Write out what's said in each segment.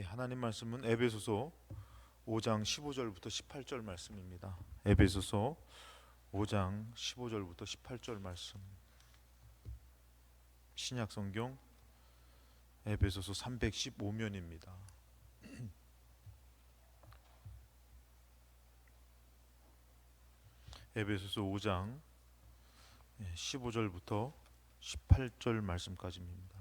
하나님 말씀은 에베소서 5장 15절부터 18절 말씀입니다. 에베소서 5장 15절부터 18절 말씀. 신약 성경 에베소서 315면입니다. 에베소서 5장 15절부터 18절 말씀까지입니다.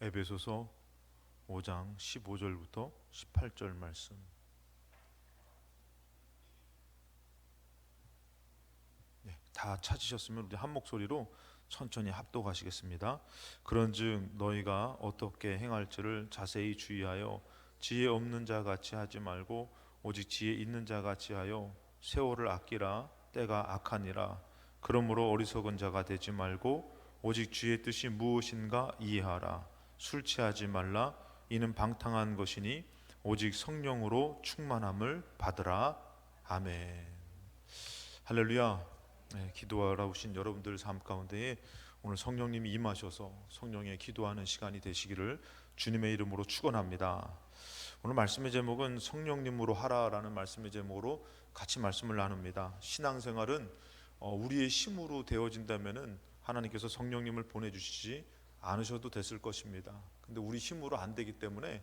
에베소서 5장 15절부터 18절 말씀. 다 찾으셨으면 우리 한 목소리로 천천히 합독하시겠습니다. 그런즉 너희가 어떻게 행할지를 자세히 주의하여 지혜 없는 자 같이 하지 말고 오직 지혜 있는 자 같이 하여 세월을 아끼라. 때가 악하니라. 그러므로 어리석은 자가 되지 말고 오직 주의 뜻이 무엇인가 이해하라. 술 취하지 말라. 이는 방탕한 것이니 오직 성령으로 충만함을 받으라. 아멘. 할렐루야. 기도하러 오신 여러분들 삶 가운데에 오늘 성령님이 임하셔서 성령의 기도하는 시간이 되시기를 주님의 이름으로 축원합니다. 오늘 말씀의 제목은 성령님으로 하라라는 말씀의 제목으로 같이 말씀을 나눕니다. 신앙생활은 우리의 힘으로 되어진다면은 하나님께서 성령님을 보내주시지 않으셔도 됐을 것입니다. 근데 우리 힘으로 안 되기 때문에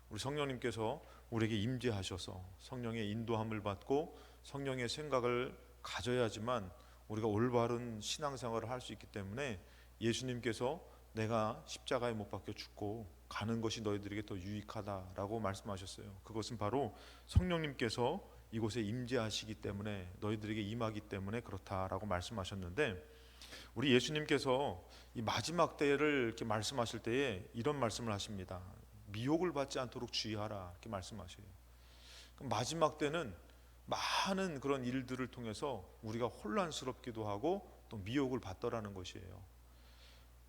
우리 성령님께서 우리에게 임재하셔서 성령의 인도함을 받고 성령의 생각을 가져야지만 우리가 올바른 신앙생활을 할 수 있기 때문에 예수님께서 내가 십자가에 못 박혀 죽고 가는 것이 너희들에게 더 유익하다라고 말씀하셨어요. 그것은 바로 성령님께서 이곳에 임재하시기 때문에 너희들에게 임하기 때문에 그렇다라고 말씀하셨는데, 우리 예수님께서 이 마지막 때를 이렇게 말씀하실 때에 이런 말씀을 하십니다. 미혹을 받지 않도록 주의하라 이렇게 말씀하셔요. 마지막 때는 많은 그런 일들을 통해서 우리가 혼란스럽기도 하고 또 미혹을 받더라는 것이에요.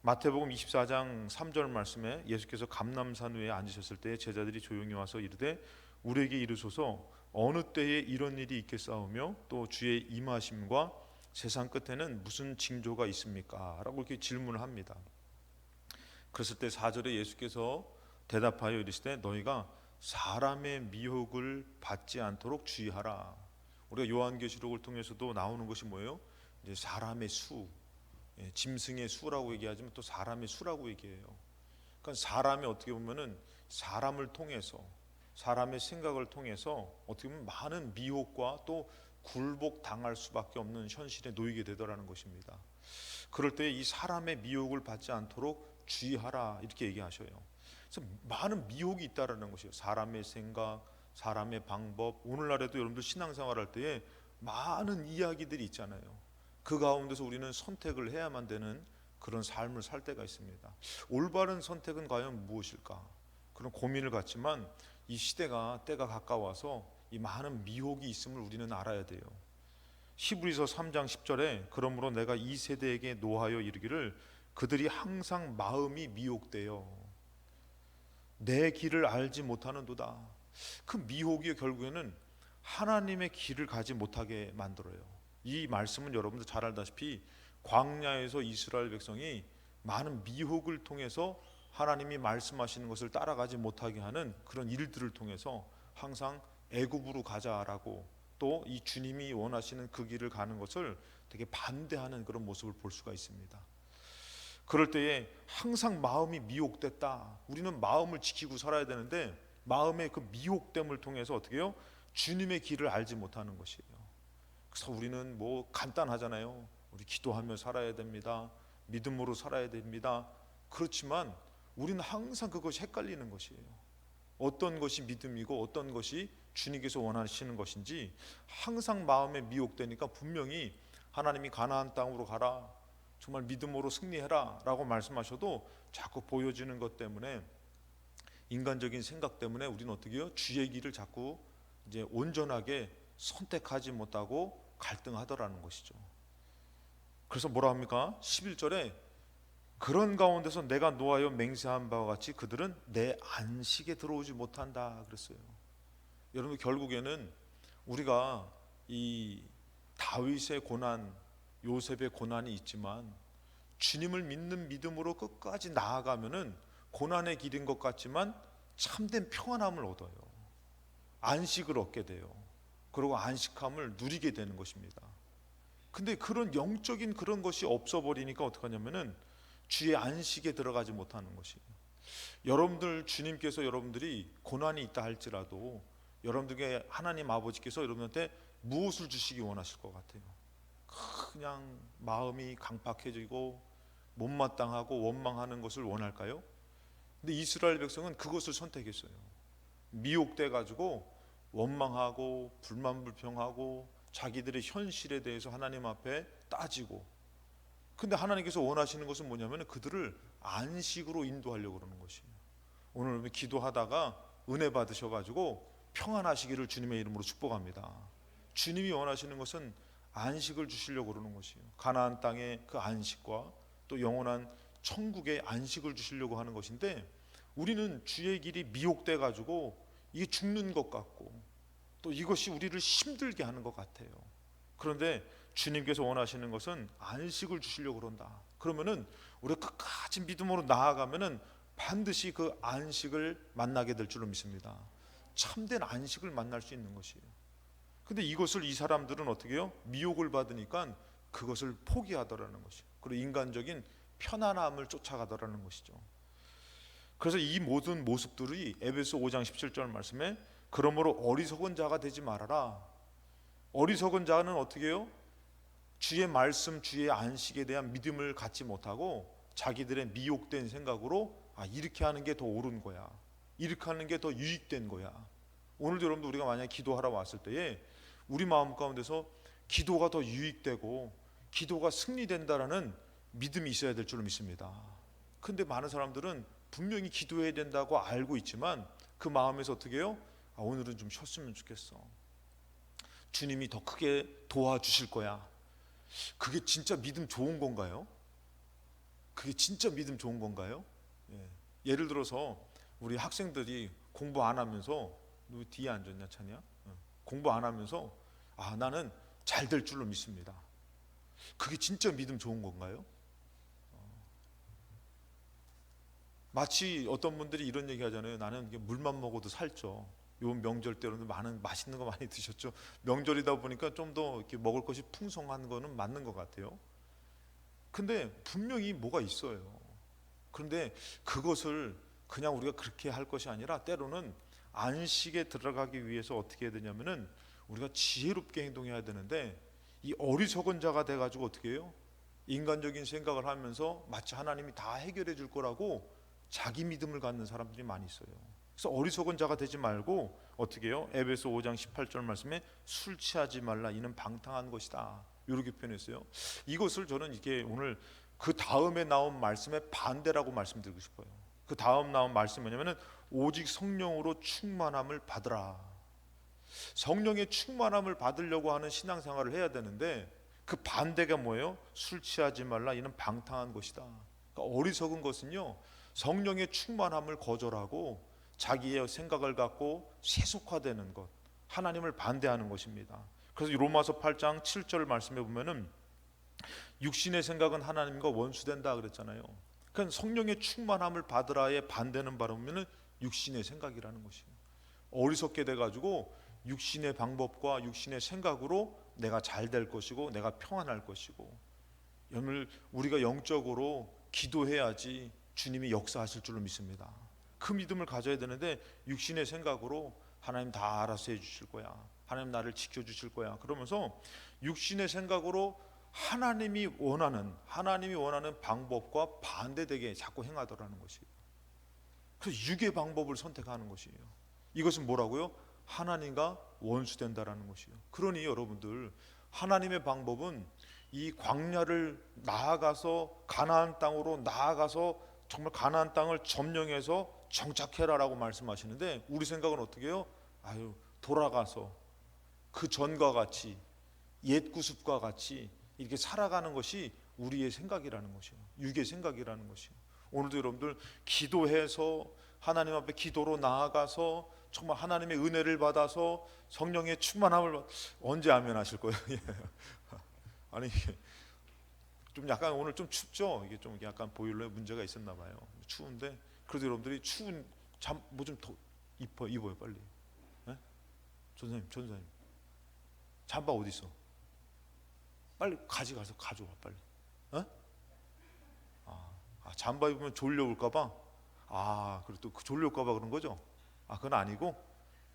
마태복음 24장 3절 말씀에 예수께서 감람산 위에 앉으셨을 때 제자들이 조용히 와서 이르되 우리에게 이르소서 어느 때에 이런 일이 있겠사오며 또 주의 임하심과 세상 끝에는 무슨 징조가 있습니까? 라고 이렇게 질문을 합니다. 그랬을 때 4절에 예수께서 대답하여 이르시되 너희가 사람의 미혹을 받지 않도록 주의하라. 우리가 요한계시록을 통해서도 나오는 것이 뭐예요? 이제 사람의 수, 짐승의 수라고 얘기하지만 또 사람의 수라고 얘기해요. 그러니까 사람이 어떻게 보면은 사람을 통해서 사람의 생각을 통해서 어떻게 보면 많은 미혹과 또 굴복 당할 수밖에 없는 현실에 놓이게 되더라는 것입니다. 그럴 때 이 사람의 미혹을 받지 않도록 주의하라 이렇게 얘기하셔요. 그래서 많은 미혹이 있다라는 것이에요. 사람의 생각, 사람의 방법. 오늘날에도 여러분들 신앙생활할 때에 많은 이야기들이 있잖아요. 그 가운데서 우리는 선택을 해야만 되는 그런 삶을 살 때가 있습니다. 올바른 선택은 과연 무엇일까? 그런 고민을 갖지만 이 시대가 때가 가까워서 이 많은 미혹이 있음을 우리는 알아야 돼요. 히브리서 3장 10절에 그러므로 내가 이 세대에게 노하여 이르기를 그들이 항상 마음이 미혹되어 내 길을 알지 못하는도다. 그 미혹이 결국에는 하나님의 길을 가지 못하게 만들어요. 이 말씀은 여러분들 잘 알다시피 광야에서 이스라엘 백성이 많은 미혹을 통해서 하나님이 말씀하시는 것을 따라가지 못하게 하는 그런 일들을 통해서 항상 애굽으로 가자라고 또 이 주님이 원하시는 그 길을 가는 것을 되게 반대하는 그런 모습을 볼 수가 있습니다. 그럴 때에 항상 마음이 미혹됐다. 우리는 마음을 지키고 살아야 되는데 마음의 그 미혹됨을 통해서 어떻게 해요? 주님의 길을 알지 못하는 것이에요. 그래서 우리는 뭐 간단하잖아요. 우리 기도하며 살아야 됩니다. 믿음으로 살아야 됩니다. 그렇지만 우리는 항상 그것이 헷갈리는 것이에요. 어떤 것이 믿음이고 어떤 것이 주님께서 원하시는 것인지 항상 마음에 미혹되니까 분명히 하나님이 가나안 땅으로 가라, 정말 믿음으로 승리해라 라고 말씀하셔도 자꾸 보여지는 것 때문에 인간적인 생각 때문에 우리는 어떻게 해요? 주의 길을 자꾸 이제 온전하게 선택하지 못하고 갈등하더라는 것이죠. 그래서 뭐라 합니까? 11절에 그런 가운데서 내가 노하여 맹세한 바와 같이 그들은 내 안식에 들어오지 못한다 그랬어요. 여러분 결국에는 우리가 이 다윗의 고난, 요셉의 고난이 있지만 주님을 믿는 믿음으로 끝까지 나아가면은 고난의 길인 것 같지만 참된 평안함을 얻어요. 안식을 얻게 돼요. 그리고 안식함을 누리게 되는 것입니다. 근데 그런 영적인 그런 것이 없어 버리니까 어떡하냐면은 주의 안식에 들어가지 못하는 것이에요. 여러분들, 주님께서 여러분들이 고난이 있다 할지라도 여러분들에게 하나님 아버지께서 여러분한테 무엇을 주시기 원하실 것 같아요? 그냥 마음이 강팍해지고 못마땅하고 원망하는 것을 원할까요? 근데 이스라엘 백성은 그것을 선택했어요. 미혹돼 가지고 원망하고 불만불평하고 자기들의 현실에 대해서 하나님 앞에 따지고, 근데 하나님께서 원하시는 것은 뭐냐면 그들을 안식으로 인도하려고 그러는 것이에요. 오늘 기도하다가 은혜 받으셔가지고 평안하시기를 주님의 이름으로 축복합니다. 주님이 원하시는 것은 안식을 주시려고 그러는 것이에요. 가나안 땅의 그 안식과 또 영원한 천국의 안식을 주시려고 하는 것인데, 우리는 주의 길이 미혹돼 가지고 이게 죽는 것 같고 또 이것이 우리를 힘들게 하는 것 같아요. 그런데 주님께서 원하시는 것은 안식을 주시려고 그런다. 그러면은 우리가 끝까지 믿음으로 나아가면은 반드시 그 안식을 만나게 될 줄로 믿습니다. 참된 안식을 만날 수 있는 것이에요. 근데 이것을 이 사람들은 어떻게 해요? 미혹을 받으니까 그것을 포기하더라는 것이에요. 그리고 인간적인 편안함을 쫓아가더라는 것이죠. 그래서 이 모든 모습들이 에베소 5장 17절 말씀에 그러므로 어리석은 자가 되지 말아라. 어리석은 자는 어떻게 해요? 주의 말씀, 주의 안식에 대한 믿음을 갖지 못하고 자기들의 미혹된 생각으로 이렇게 하는 게 더 옳은 거야, 이렇게 하는 게 더 유익된 거야. 오늘도 여러분들 우리가 만약에 기도하러 왔을 때에 우리 마음 가운데서 기도가 더 유익되고 기도가 승리된다라는 믿음이 있어야 될 줄로 믿습니다. 근데 많은 사람들은 분명히 기도해야 된다고 알고 있지만 그 마음에서 어떻게 해요? 오늘은 좀 쉬었으면 좋겠어, 주님이 더 크게 도와주실 거야. 그게 진짜 믿음 좋은 건가요? 그게 진짜 믿음 좋은 건가요? 예를 들어서 우리 학생들이 공부 안 하면서, 누구 뒤에 앉았냐 차냐? 공부 안 하면서 나는 잘 될 줄로 믿습니다. 그게 진짜 믿음 좋은 건가요? 마치 어떤 분들이 이런 얘기 하잖아요. 나는 물만 먹어도 살쪄. 요 명절 때로는 많은 맛있는 거 많이 드셨죠. 명절이다 보니까 좀 더 이렇게 먹을 것이 풍성한 거는 맞는 것 같아요. 근데 분명히 뭐가 있어요. 그런데 그것을 그냥 우리가 그렇게 할 것이 아니라 때로는 안식에 들어가기 위해서 어떻게 해야 되냐면은 우리가 지혜롭게 행동해야 되는데, 이 어리석은 자가 돼가지고 어떻게 해요? 인간적인 생각을 하면서 마치 하나님이 다 해결해 줄 거라고 자기 믿음을 갖는 사람들이 많이 있어요. 그래서 어리석은 자가 되지 말고 어떻게 해요? 에베소 5장 18절 말씀에 술 취하지 말라, 이는 방탕한 것이다, 이렇게 표현했어요. 이것을 저는 이게 오늘 그 다음에 나온 말씀의 반대라고 말씀드리고 싶어요. 그 다음 나온 말씀이 뭐냐면은 오직 성령으로 충만함을 받으라. 성령의 충만함을 받으려고 하는 신앙생활을 해야 되는데 그 반대가 뭐예요? 술 취하지 말라, 이는 방탕한 것이다. 그러니까 어리석은 것은요, 성령의 충만함을 거절하고 자기의 생각을 갖고 세속화되는 것, 하나님을 반대하는 것입니다. 그래서 로마서 8장 7절 말씀에 보면은 육신의 생각은 하나님과 원수된다 그랬잖아요. 그러니까 성령의 충만함을 받으라의 반대는 바로 보면은 육신의 생각이라는 것이에요. 어리석게 돼가지고 육신의 방법과 육신의 생각으로 내가 잘 될 것이고 내가 평안할 것이고, 오늘 우리가 영적으로 기도해야지 주님이 역사하실 줄로 믿습니다. 그 믿음을 가져야 되는데 육신의 생각으로 하나님 다 알아서 해주실 거야, 하나님 나를 지켜주실 거야 그러면서 육신의 생각으로 하나님이 원하는 방법과 반대되게 자꾸 행하더라는 것이에요. 그래서 육의 방법을 선택하는 것이에요. 이것은 뭐라고요? 하나님과 원수된다라는 것이에요. 그러니 여러분들, 하나님의 방법은 이 광야를 나아가서 가나안 땅으로 나아가서 정말 가나안 땅을 점령해서 정착해라라고 말씀하시는데, 우리 생각은 어떻게 해요? 돌아가서 그 전과 같이 옛 구습과 같이 이렇게 살아가는 것이 우리의 생각이라는 것이에요. 육의 생각이라는 것이에요. 오늘도 여러분들 기도해서 하나님 앞에 기도로 나아가서 정말 하나님의 은혜를 받아서 성령의 충만함을 언제 아멘 하실 거예요? 예. 아니 좀 약간 오늘 좀 춥죠? 이게 좀 약간 보일러에 문제가 있었나 봐요. 추운데 그래도 여러분들이 추운 잠 뭐 좀 더 입어요 빨리. 예? 전사님 잠바 어디 있어? 빨리 가져가서 가져와 빨리. 어? 잠바 입으면 졸려올까봐. 그리고 또 졸려올까봐 그런 거죠? 그건 아니고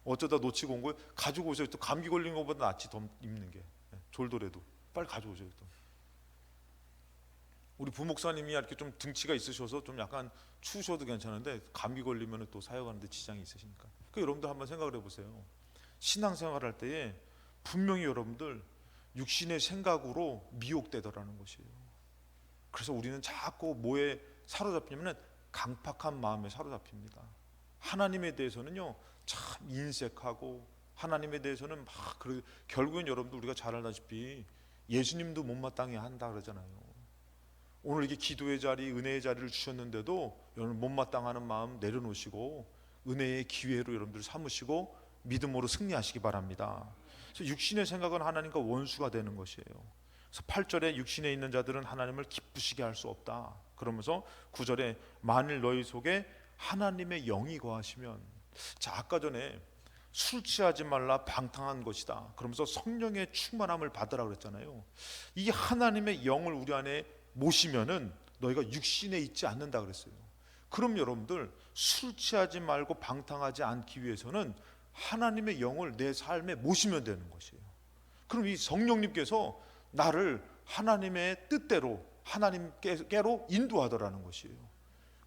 어쩌다 놓치고 온 거예요. 가지고 오세요. 또 감기 걸린 것보다 낫지 더 입는 게. 예, 졸더라도 빨리 가져오세요. 또 우리 부목사님이 이렇게 좀 등치가 있으셔서 좀 약간 추우셔도 괜찮은데 감기 걸리면 또 사역하는데 지장이 있으시니까. 그 여러분들 한번 생각을 해보세요. 신앙생활할 때에 분명히 여러분들 육신의 생각으로 미혹되더라는 것이에요. 그래서 우리는 자꾸 뭐에 사로잡히냐면 강팍한 마음에 사로잡힙니다. 하나님에 대해서는요 참 인색하고, 하나님에 대해서는 막 결국엔 여러분들 우리가 잘 알다시피 예수님도 못마땅해 한다 그러잖아요. 오늘 이렇게 기도의 자리, 은혜의 자리를 주셨는데도 여러분 못마땅하는 마음 내려놓으시고 은혜의 기회로 여러분들 삼으시고 믿음으로 승리하시기 바랍니다. 그래서 육신의 생각은 하나님과 원수가 되는 것이에요. 그래서 8절에 육신에 있는 자들은 하나님을 기쁘시게 할 수 없다. 그러면서 9절에 만일 너희 속에 하나님의 영이 거하시면, 자 아까 전에 술 취하지 말라 방탕한 것이다 그러면서 성령의 충만함을 받으라 그랬잖아요. 이 하나님의 영을 우리 안에 모시면은 너희가 육신에 있지 않는다 그랬어요. 그럼 여러분들 술 취하지 말고 방탕하지 않기 위해서는 하나님의 영을 내 삶에 모시면 되는 것이에요. 그럼 이 성령님께서 나를 하나님의 뜻대로 하나님께로 인도하더라는 것이에요.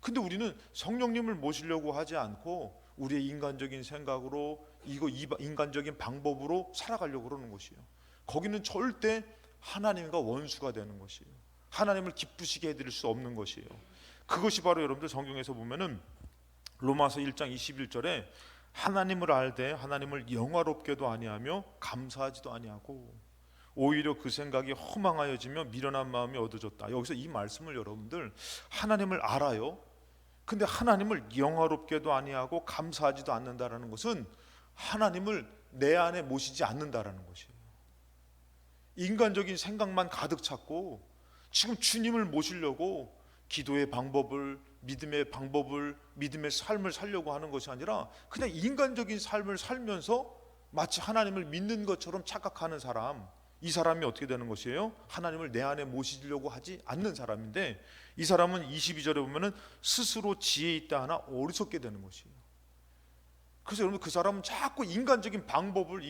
근데 우리는 성령님을 모시려고 하지 않고 우리의 인간적인 생각으로 인간적인 방법으로 살아가려고 그러는 것이에요. 거기는 절대 하나님과 원수가 되는 것이에요. 하나님을 기쁘시게 해드릴 수 없는 것이에요. 그것이 바로 여러분들 성경에서 보면은 로마서 1장 21절에 하나님을 알되 하나님을 영화롭게도 아니하며 감사하지도 아니하고 오히려 그 생각이 허망하여지며 미련한 마음이 얻어졌다. 여기서 이 말씀을 여러분들 하나님을 알아요. 근데 하나님을 영화롭게도 아니하고 감사하지도 않는다라는 것은 하나님을 내 안에 모시지 않는다라는 것이에요. 인간적인 생각만 가득 찼고 지금 주님을 모시려고 기도의 방법을, 믿음의 방법을, 믿음의 삶을 살려고 하는 것이 아니라 그냥 인간적인 삶을 살면서 마치 하나님을 믿는 것처럼 착각하는 사람, 이 사람이 어떻게 되는 것이에요? 하나님을 내 안에 모시려고 하지 않는 사람인데, 이 사람은 22절에 보면은 스스로 지혜 있다 하나 어리석게 되는 것이에요. 그래서 여러분 그 사람은 자꾸 인간적인 방법을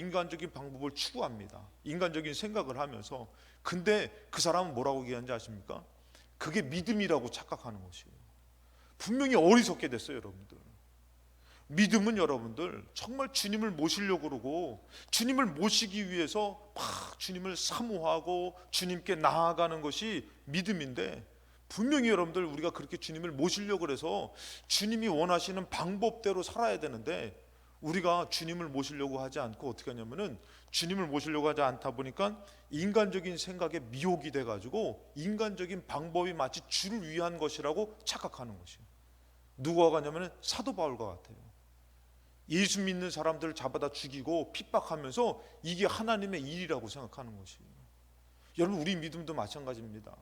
추구합니다. 인간적인 생각을 하면서. 근데 그 사람은 뭐라고 얘기하는지 아십니까? 그게 믿음이라고 착각하는 것이에요. 분명히 어리석게 됐어요, 여러분들. 믿음은 여러분들 정말 주님을 모시려고 그러고 주님을 모시기 위해서 막 주님을 사모하고 주님께 나아가는 것이 믿음인데, 분명히 여러분들 우리가 그렇게 주님을 모시려고 해서 주님이 원하시는 방법대로 살아야 되는데, 우리가 주님을 모시려고 하지 않고 어떻게 하냐면은 주님을 모시려고 하지 않다 보니까 인간적인 생각에 미혹이 돼가지고 인간적인 방법이 마치 주를 위한 것이라고 착각하는 것이에요. 누구와 같냐면은 사도 바울과 같아요. 예수 믿는 사람들을 잡아다 죽이고 핍박하면서 이게 하나님의 일이라고 생각하는 것이에요. 여러분 우리 믿음도 마찬가지입니다.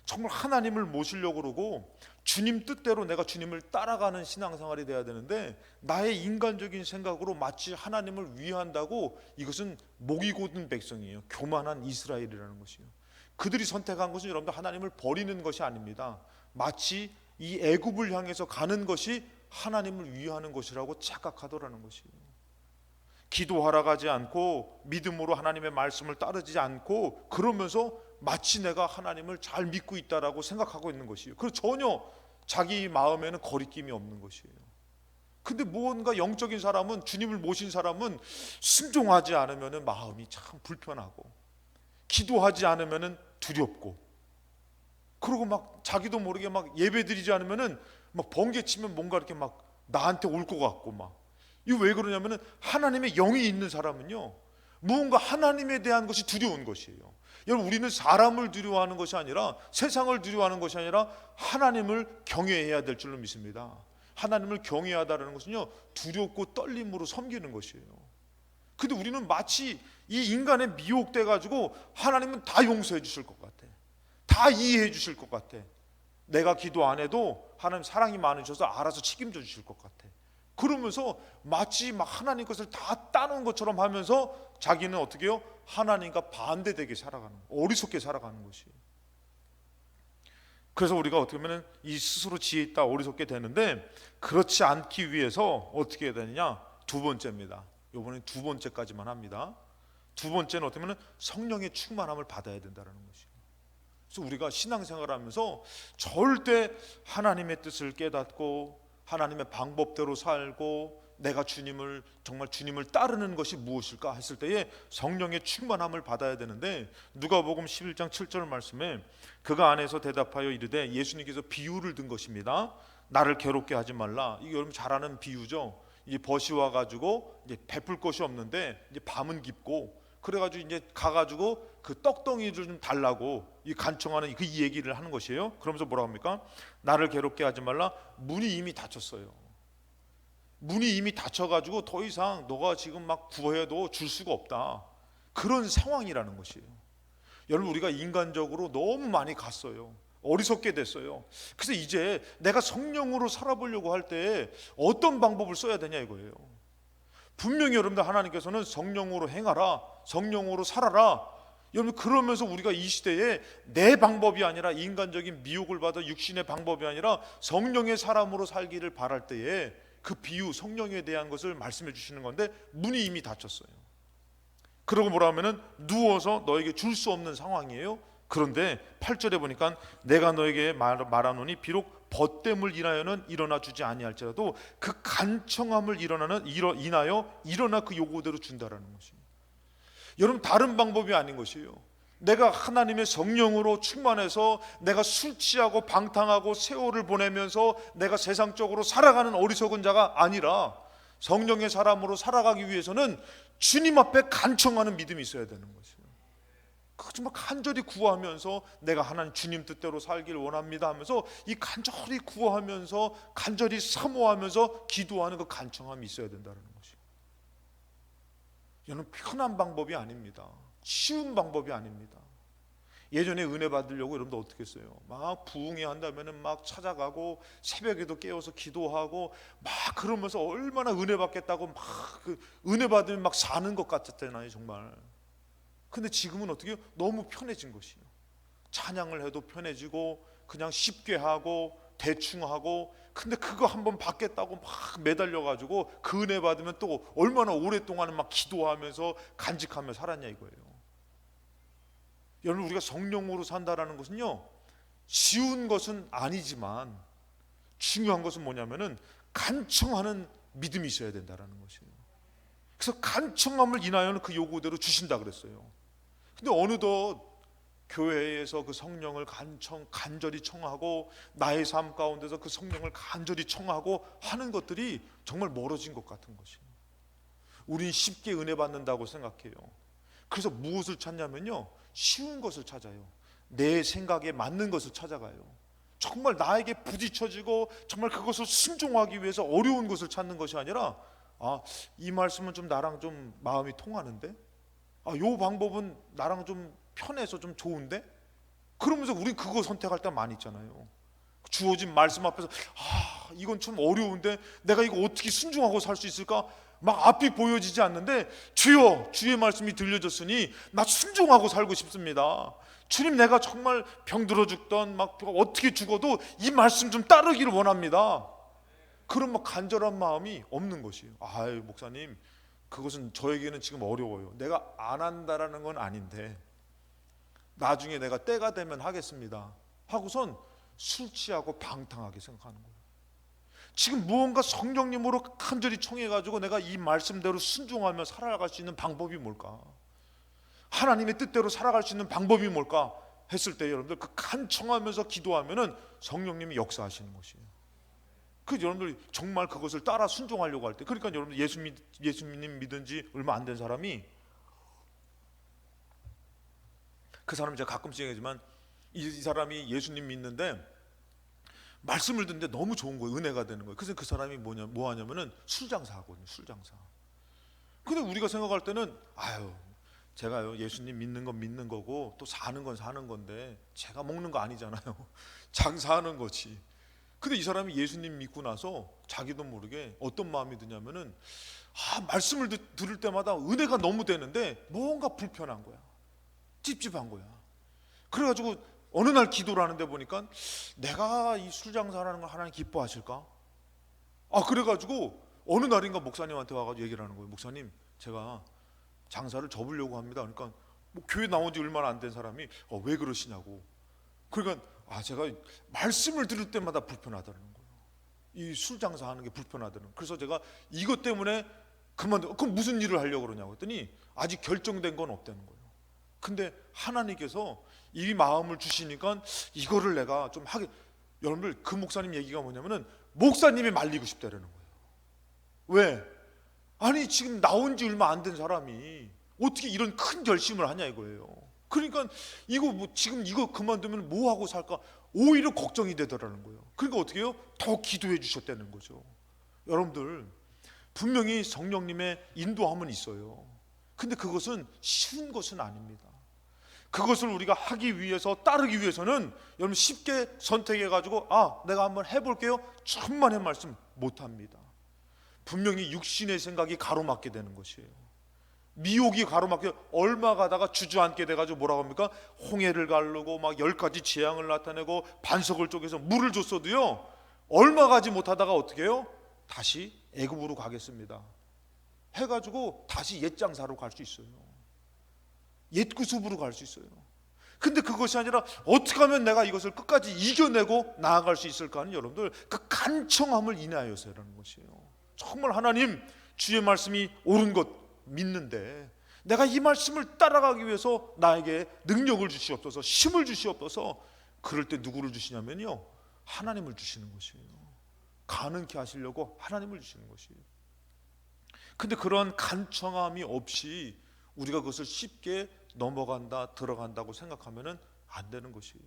정말 하나님을 모시려고 그러고 주님 뜻대로 내가 주님을 따라가는 신앙생활이 돼야 되는데, 나의 인간적인 생각으로 마치 하나님을 위한다고, 이것은 목이 곧은 백성이에요. 교만한 이스라엘이라는 것이에요. 그들이 선택한 것은 여러분들 하나님을 버리는 것이 아닙니다. 마치 이 애굽을 향해서 가는 것이 하나님을 위하는 것이라고 착각하더라는 것이에요. 기도하러 가지 않고 믿음으로 하나님의 말씀을 따르지 않고 그러면서 마치 내가 하나님을 잘 믿고 있다라고 생각하고 있는 것이에요. 그래서 전혀 자기 마음에는 거리낌이 없는 것이에요. 근데 무언가 영적인 사람은, 주님을 모신 사람은 순종하지 않으면 마음이 참 불편하고, 기도하지 않으면 두렵고, 그리고 막 자기도 모르게 막 예배드리지 않으면 막 번개치면 뭔가 이렇게 막 나한테 올 것 같고 막. 이거 왜 그러냐면은 하나님의 영이 있는 사람은요, 무언가 하나님에 대한 것이 두려운 것이에요. 여러분 우리는 사람을 두려워하는 것이 아니라, 세상을 두려워하는 것이 아니라 하나님을 경외해야 될 줄로 믿습니다. 하나님을 경외하다라는 것은요, 두렵고 떨림으로 섬기는 것이에요. 근데 우리는 마치 이 인간에 미혹돼 가지고 하나님은 다 용서해 주실 것 같아, 다 이해해 주실 것 같아, 내가 기도 안 해도 하나님 사랑이 많으셔서 알아서 책임져 주실 것 같아, 그러면서 마치 막 하나님 것을 다 따놓은 것처럼 하면서 자기는 어떻게 해요? 하나님과 반대되게 살아가는, 어리석게 살아가는 것이에요. 그래서 우리가 어떻게 보면 이 스스로 지혜 있다 어리석게 되는데, 그렇지 않기 위해서 어떻게 해야 되느냐? 두 번째입니다. 이번엔 두 번째까지만 합니다. 두 번째는 어떻게 보면 성령의 충만함을 받아야 된다는 것이에요. 그래서 우리가 신앙생활을 하면서 절대 하나님의 뜻을 깨닫고 하나님의 방법대로 살고 내가 주님을 정말 주님을 따르는 것이 무엇일까 했을 때에 성령의 충만함을 받아야 되는데, 누가복음 11장 7절 말씀에 그가 안에서 대답하여 이르되, 예수님께서 비유를 든 것입니다. 나를 괴롭게 하지 말라. 이게 여러분 잘 아는 비유죠. 이 벗이 와가지고 이제 베풀 것이 없는데 이제 밤은 깊고, 그래가지고 이제 가가지고 그 떡덩이를 좀 달라고 이 간청하는 그 얘기를 하는 것이에요. 그러면서 뭐라고 합니까? 나를 괴롭게 하지 말라. 문이 이미 닫혔어요. 문이 이미 닫혀가지고 더 이상 너가 지금 막 구해도 줄 수가 없다, 그런 상황이라는 것이에요. 여러분, 우리가 인간적으로 너무 많이 갔어요. 어리석게 됐어요. 그래서 이제 내가 성령으로 살아보려고 할 때 어떤 방법을 써야 되냐 이거예요. 분명히 여러분들 하나님께서는 성령으로 행하라, 성령으로 살아라. 여러분, 그러면서 우리가 이 시대에 내 방법이 아니라, 인간적인 미혹을 받아 육신의 방법이 아니라 성령의 사람으로 살기를 바랄 때에 그 비유, 성령에 대한 것을 말씀해 주시는 건데, 문이 이미 닫혔어요. 그러고 뭐라 하면은 누워서 너에게 줄 수 없는 상황이에요. 그런데 8절에 보니까 내가 너에게 말하노니 비록 벗됨을 인하여는 일어나 주지 아니할지라도 그 간청함을 인하여 일어나 그 요구대로 준다라는 것입니다. 여러분, 다른 방법이 아닌 것이에요. 내가 하나님의 성령으로 충만해서 내가 술 취하고 방탕하고 세월을 보내면서 내가 세상적으로 살아가는 어리석은 자가 아니라, 성령의 사람으로 살아가기 위해서는 주님 앞에 간청하는 믿음이 있어야 되는 것이에요. 그 정말 간절히 구하면서 내가 하나님 주님 뜻대로 살길 원합니다 하면서 이 간절히 구하면서 간절히 사모하면서 기도하는 그 간청함이 있어야 된다는 것이에요. 이는 편한 방법이 아닙니다. 쉬운 방법이 아닙니다. 예전에 은혜 받으려고 여러분들 어떻게 했어요? 막 부흥회 한다면은 막 찾아가고 새벽에도 깨워서 기도하고 막 그러면서 얼마나 은혜 받겠다고 막 그 은혜 받으면 막 사는 것 같았잖아요, 정말. 근데 지금은 어떻게 해요? 너무 편해진 것이에요. 찬양을 해도 편해지고 그냥 쉽게 하고 대충 하고, 근데 그거 한번 받겠다고 막 매달려가지고 그 은혜 받으면 또 얼마나 오랫동안 막 기도하면서 간직하며 살았냐 이거예요. 여러분, 우리가 성령으로 산다라는 것은요, 쉬운 것은 아니지만 중요한 것은 뭐냐면은 간청하는 믿음이 있어야 된다라는 것이에요. 그래서 간청함을 인하여는 그 요구대로 주신다 그랬어요. 근데 어느덧 교회에서 그 성령을 간절히 청하고 나의 삶 가운데서 그 성령을 간절히 청하고 하는 것들이 정말 멀어진 것 같은 것이에요. 우린 쉽게 은혜 받는다고 생각해요. 그래서 무엇을 찾냐면요, 쉬운 것을 찾아요. 내 생각에 맞는 것을 찾아가요. 정말 나에게 부딪혀지고 정말 그것을 순종하기 위해서 어려운 것을 찾는 것이 아니라, 이 말씀은 좀 나랑 좀 마음이 통하는데, 요 방법은 나랑 좀 편해서 좀 좋은데, 그러면서 우린 그거 선택할 때 많이 있잖아요. 주어진 말씀 앞에서 이건 좀 어려운데 내가 이거 어떻게 순종하고 살 수 있을까? 막 앞이 보여지지 않는데, 주여, 주의 말씀이 들려졌으니 나 순종하고 살고 싶습니다. 주님, 내가 정말 병들어 죽던 막 어떻게 죽어도 이 말씀 좀 따르기를 원합니다. 그런 막 간절한 마음이 없는 것이에요. 목사님, 그것은 저에게는 지금 어려워요. 내가 안 한다라는 건 아닌데 나중에 내가 때가 되면 하겠습니다 하고선 술 취하고 방탕하게 생각하는 거예요. 지금 무언가 성령님으로 간절히 청해가지고 내가 이 말씀대로 순종하며 살아갈 수 있는 방법이 뭘까? 하나님의 뜻대로 살아갈 수 있는 방법이 뭘까? 했을 때 여러분들 그 간청하면서 기도하면은 성령님이 역사하시는 것이에요. 그 여러분들이 정말 그것을 따라 순종하려고 할 때, 그러니까 여러분들 예수님 믿은 지 얼마 안 된 사람이, 그 사람은 제가 가끔씩 얘기하지만 이 사람이 예수님 믿는데 말씀을 듣는데 너무 좋은 거예요. 은혜가 되는 거예요. 그래서 그 사람이 뭐 하냐면은 술 장사하거든요. 술 장사. 근데 우리가 생각할 때는 아유, 제가요 예수님 믿는 건 믿는 거고 또 사는 건 사는 건데 제가 먹는 거 아니잖아요. 장사하는 거지. 근데 이 사람이 예수님 믿고 나서 자기도 모르게 어떤 마음이 드냐면은 말씀을 들을 때마다 은혜가 너무 되는데 뭔가 불편한 거야. 찝찝한 거야. 그래가지고 어느 날 기도를 하는데 보니까 내가 이 술 장사하는 걸 하나님 기뻐하실까? 그래가지고 어느 날인가 목사님한테 와가지고 얘기를 하는 거예요. 목사님, 제가 장사를 접으려고 합니다. 그러니까 뭐 교회 나온 지 얼마나 안 된 사람이 왜 그러시냐고. 그러니까 제가 말씀을 들을 때마다 불편하다는 거예요. 이 술 장사하는 게 불편하다는. 그래서 제가 이것 때문에 그럼 무슨 일을 하려고 그러냐고 했더니 아직 결정된 건 없다는 거예요. 근데 하나님께서 이 마음을 주시니까 이거를 내가 좀 하게. 여러분들, 그 목사님 얘기가 뭐냐면은 목사님이 말리고 싶다라는 거예요. 왜? 아니 지금 나온 지 얼마 안 된 사람이 어떻게 이런 큰 결심을 하냐 이거예요. 그러니까 이거 지금 이거 그만두면 뭐 하고 살까 오히려 걱정이 되더라는 거예요. 그러니까 어떻게 해요? 더 기도해 주셨다는 거죠. 여러분들, 분명히 성령님의 인도함은 있어요. 근데 그것은 쉬운 것은 아닙니다. 그것을 우리가 하기 위해서, 따르기 위해서는 여러분 쉽게 선택해가지고 내가 한번 해볼게요, 천만의 말씀 못합니다. 분명히 육신의 생각이 가로막게 되는 것이에요. 미혹이 가로막혀 얼마 가다가 주저앉게 돼가지고 뭐라고 합니까? 홍해를 가르고 막 10가지 재앙을 나타내고 반석을 쪼개서 물을 줬어도요, 얼마 가지 못하다가 어떻게 해요? 다시 애굽으로 가겠습니다 해가지고 다시 옛 장사로 갈 수 있어요. 옛 구습으로 갈 수 있어요. 근데 그것이 아니라 어떻게 하면 내가 이것을 끝까지 이겨내고 나아갈 수 있을까 하는, 여러분들, 그 간청함을 인하여서라는 것이에요. 정말 하나님 주의 말씀이 옳은 것 믿는데 내가 이 말씀을 따라가기 위해서 나에게 능력을 주시옵소서, 힘을 주시옵소서. 그럴 때 누구를 주시냐면요, 하나님을 주시는 것이에요. 가능케 하시려고 하나님을 주시는 것이에요. 근데 그런 간청함이 없이 우리가 그것을 쉽게 넘어간다, 들어간다고 생각하면은 안 되는 것이에요.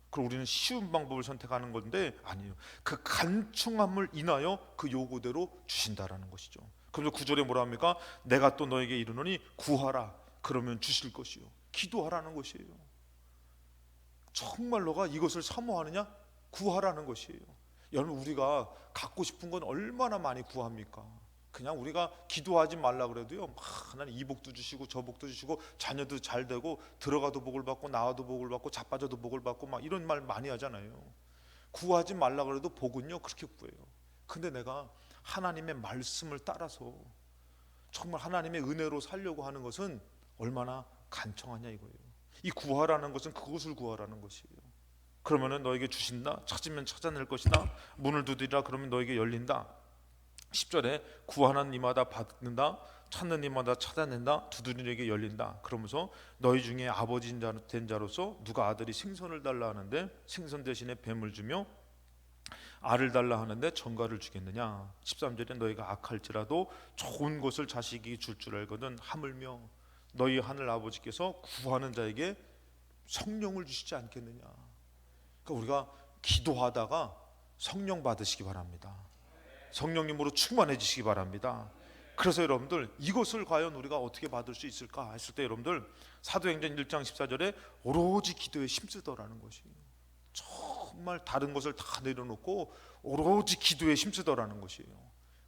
그럼 우리는 쉬운 방법을 선택하는 건데 아니에요. 그 간청함을 인하여 그 요구대로 주신다라는 것이죠. 그래서 9절에 뭐라 합니까? 내가 또 너에게 이르노니 구하라, 그러면 주실 것이요. 기도하라는 것이에요. 정말 너가 이것을 사모하느냐? 구하라는 것이에요. 여러분, 우리가 갖고 싶은 건 얼마나 많이 구합니까? 그냥 우리가 기도하지 말라 그래도요, 하나님 이 복도 주시고 저 복도 주시고 자녀도 잘 되고 들어가도 복을 받고 나와도 복을 받고 자빠져도 복을 받고 막 이런 말 많이 하잖아요. 구하지 말라 그래도 복은요 그렇게 구해요. 근데 내가 하나님의 말씀을 따라서 정말 하나님의 은혜로 살려고 하는 것은 얼마나 간청하냐 이거예요. 이 구하라는 것은 그것을 구하라는 것이에요. 그러면은 너에게 주신다, 찾으면 찾아낼 것이다, 문을 두드리라 그러면 너에게 열린다. 10절에 구하는 이마다 받는다, 찾는 이마다 찾아낸다, 두드리에게 열린다. 그러면서 너희 중에 아버지 된 자로서 누가 아들이 생선을 달라 하는데 생선 대신에 뱀을 주며 알을 달라 하는데 전갈을 주겠느냐. 13절에 너희가 악할지라도 좋은 것을 자식이 줄 알거든 하물며 너희 하늘 아버지께서 구하는 자에게 성령을 주시지 않겠느냐. 그러니까 우리가 기도하다가 성령 받으시기 바랍니다. 성령님으로 충만해지시기 바랍니다. 그래서 여러분들, 이것을 과연 우리가 어떻게 받을 수 있을까 했을 때 여러분들, 사도행전 1장 14절에 오로지 기도에 힘쓰더라는 것이에요. 정말 다른 것을 다 내려놓고 오로지 기도에 힘쓰더라는 것이에요.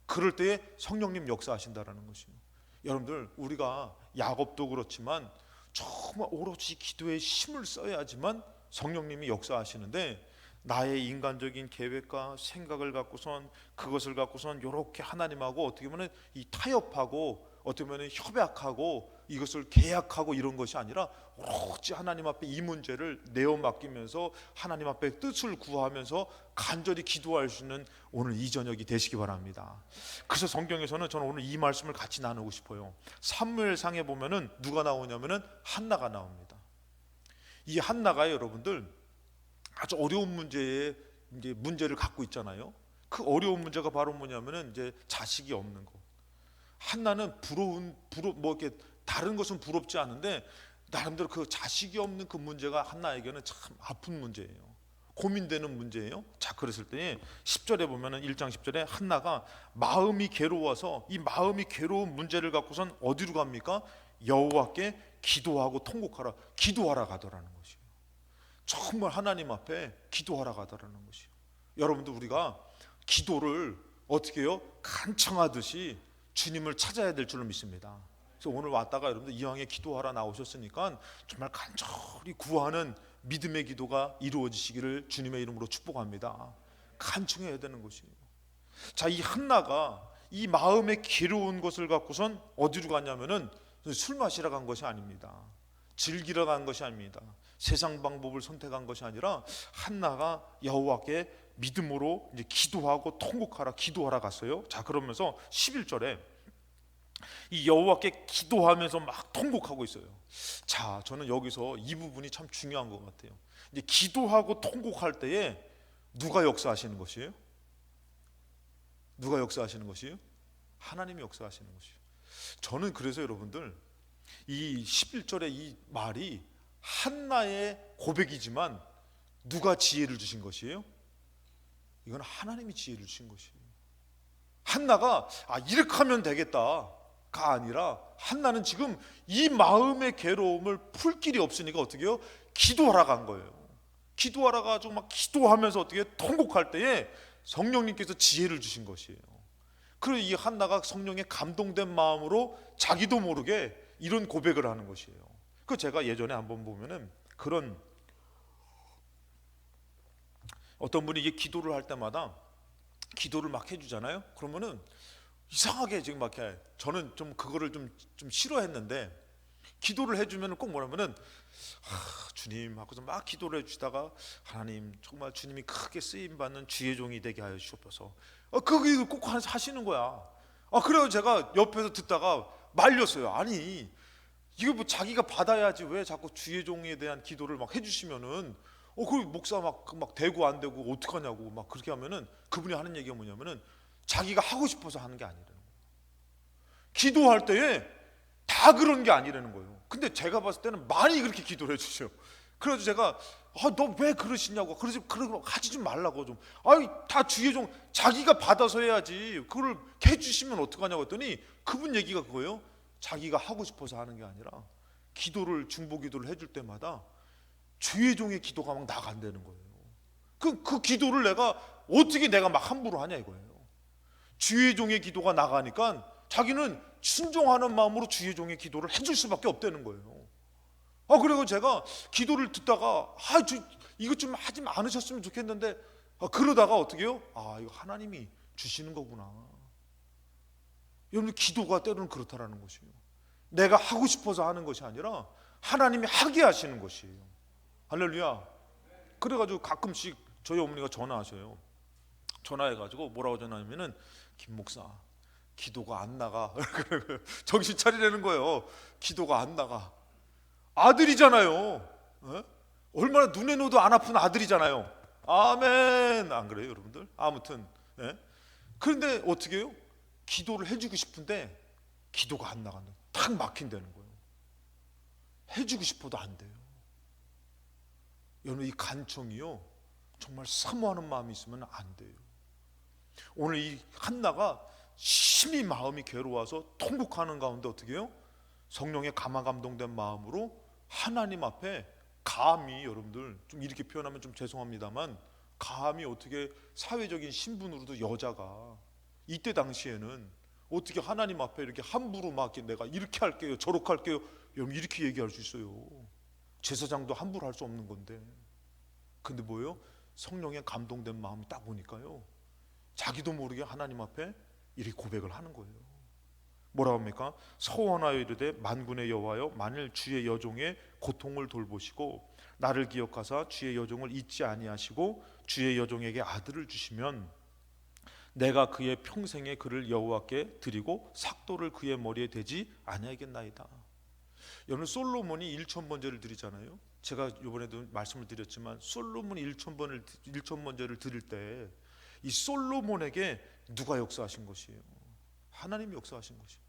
그럴 때에 성령님 역사하신다라는 것이에요. 여러분들, 우리가 야곱도 그렇지만 정말 오로지 기도에 힘을 써야지만 성령님이 역사하시는데, 나의 인간적인 계획과 생각을 갖고선 그것을 갖고선 이렇게 하나님하고 어떻게 보면 이 타협하고 어떻게 보면 협약하고 이것을 계약하고 이런 것이 아니라 오로지 하나님 앞에 이 문제를 내어 맡기면서 하나님 앞에 뜻을 구하면서 간절히 기도할 수 있는 오늘 이 저녁이 되시기 바랍니다. 그래서 성경에서는 저는 오늘 이 말씀을 같이 나누고 싶어요. 사무엘상에 보면은 누가 나오냐면은 한나가 나옵니다. 이 한나가 여러분들 아주 어려운 문제를 갖고 있잖아요. 그 어려운 문제가 바로 뭐냐면은 이제 자식이 없는 거. 한나는 뭐 이렇게 다른 것은 부럽지 않은데 나름대로 그 자식이 없는 그 문제가 한나에게는 참 아픈 문제예요. 고민되는 문제예요. 자, 그랬을 때 10절에 보면은 1장 10절에 한나가 마음이 괴로워서 이 마음이 괴로운 문제를 갖고선 어디로 갑니까? 여호와께 기도하고 통곡하라, 기도하라 가더라는 것이에요. 정말 하나님 앞에 기도하라 가더라는 것이에요. 여러분들, 우리가 기도를 어떻게 해요? 간청하듯이 주님을 찾아야 될 줄로 믿습니다. 그래서 오늘 왔다가 여러분들 이왕에 기도하라 나오셨으니까 정말 간절히 구하는 믿음의 기도가 이루어지시기를 주님의 이름으로 축복합니다. 간청해야 되는 것이에요. 자, 이 한나가 이 마음에 괴로운 것을 갖고선 어디로 갔냐면은 술 마시러 간 것이 아닙니다. 즐기러 간 것이 아닙니다. 세상 방법을 선택한 것이 아니라 한나가 여호와께 믿음으로 이제 기도하고 통곡하라, 기도하라 갔어요. 자, 그러면서 11절에 이 여호와께 기도하면서 막 통곡하고 있어요. 자, 저는 여기서 이 부분이 참 중요한 것 같아요. 이제 기도하고 통곡할 때에 누가 역사하시는 것이에요? 누가 역사하시는 것이에요? 하나님이 역사하시는 것이에요. 저는 그래서 여러분들 이 11절의 이 말이 한나의 고백이지만 누가 지혜를 주신 것이에요? 이건 하나님이 지혜를 주신 것이에요. 한나가 이렇게 하면 되겠다가 아니라 한나는 지금 이 마음의 괴로움을 풀 길이 없으니까 어떻게 해요? 기도하러 간 거예요. 기도하러 가지고 막 기도하면서 어떻게 통곡할 때에 성령님께서 지혜를 주신 것이에요. 그리고 이 한나가 성령에 감동된 마음으로 자기도 모르게 이런 고백을 하는 것이에요. 그 제가 예전에 한번 보면은 그런 어떤 분이 이게 기도를 할 때마다 기도를 막 해주잖아요. 그러면은 이상하게 지금 막 해. 저는 좀 그거를 좀 싫어했는데 기도를 해주면은 꼭 뭐라면은 주님 하고서 막 기도를 해주시다가 하나님 정말 주님이 크게 쓰임 받는 주의 종이 되게 하여 주옵소서. 그게 꼭 하시는 거야. 그래서 제가 옆에서 듣다가 말렸어요. 아니 이거 뭐 자기가 받아야지 왜 자꾸 주의 종에 대한 기도를 막 해주시면은 그 목사 막 되고 안 되고 어떡하냐고 막 그렇게 하면은 그분이 하는 얘기가 뭐냐면은 자기가 하고 싶어서 하는 게 아니라는 거예요. 기도할 때에 다 그런 게 아니라는 거예요. 근데 제가 봤을 때는 많이 그렇게 기도를 해주셔. 그래서 제가 너 왜 그러시냐고, 그러고 하지 좀 말라고 좀. 다 주의 종 자기가 받아서 해야지 그걸 해주시면 어떡하냐고 했더니 그분 얘기가 그거예요. 자기가 하고 싶어서 하는 게 아니라 기도를 중보기도를 해줄 때마다 주의 종의 기도가 막 나간다는 거예요. 그 기도를 내가 막 함부로 하냐 이거예요. 주의 종의 기도가 나가니까 자기는 순종하는 마음으로 주의 종의 기도를 해줄 수밖에 없다는 거예요. 그리고 제가 기도를 듣다가 이것 좀 하지 않으셨으면 좋겠는데 그러다가 어떻게 해요? 이거 하나님이 주시는 거구나. 여러분, 기도가 때로는 그렇다라는 것이에요. 내가 하고 싶어서 하는 것이 아니라 하나님이 하게 하시는 것이에요. 할렐루야. 그래가지고 가끔씩 저희 어머니가 전화하셔요. 전화해가지고 뭐라고 전화하면은 김 목사 기도가 안 나가. 정신 차리라는 거예요. 기도가 안 나가. 아들이잖아요. 얼마나 눈에 넣어도 안 아픈 아들이잖아요. 아멘. 안 그래요 여러분들? 아무튼 그런데 어떻게 해요? 기도를 해주고 싶은데 기도가 안 나가는, 탁 막힌다는 거예요. 해주고 싶어도 안 돼요. 여러분, 이 간청이요 정말 사모하는 마음이 있으면 안 돼요. 오늘 이 한나가 심히 마음이 괴로워서 통곡하는 가운데 어떻게 해요? 성령의 감동된 마음으로 하나님 앞에 감히, 여러분들 좀 이렇게 표현하면 좀 죄송합니다만, 감히 어떻게 사회적인 신분으로도 여자가 이때 당시에는 어떻게 하나님 앞에 이렇게 함부로 막 내가 이렇게 할게요 저렇게 할게요 여러분 이렇게 얘기할 수 있어요. 제사장도 함부로 할 수 없는 건데. 근데 뭐예요? 성령의 감동된 마음이 딱 보니까요 자기도 모르게 하나님 앞에 이렇게 고백을 하는 거예요. 뭐라고 합니까? 서원하여 이르되 만군의 여호와여 만일 주의 여종의 고통을 돌보시고 나를 기억하사 주의 여종을 잊지 아니하시고 주의 여종에게 아들을 주시면 내가 그의 평생에 그를 여호와께 드리고 삭도를 그의 머리에 대지 아니하겠나이다. 여러분, 솔로몬이 1,000번제를 드리잖아요. 제가 이번에도 말씀을 드렸지만 솔로몬이 1,000번제를 드릴 때 이 솔로몬에게 누가 역사하신 것이에요? 하나님이 역사하신 것이에요.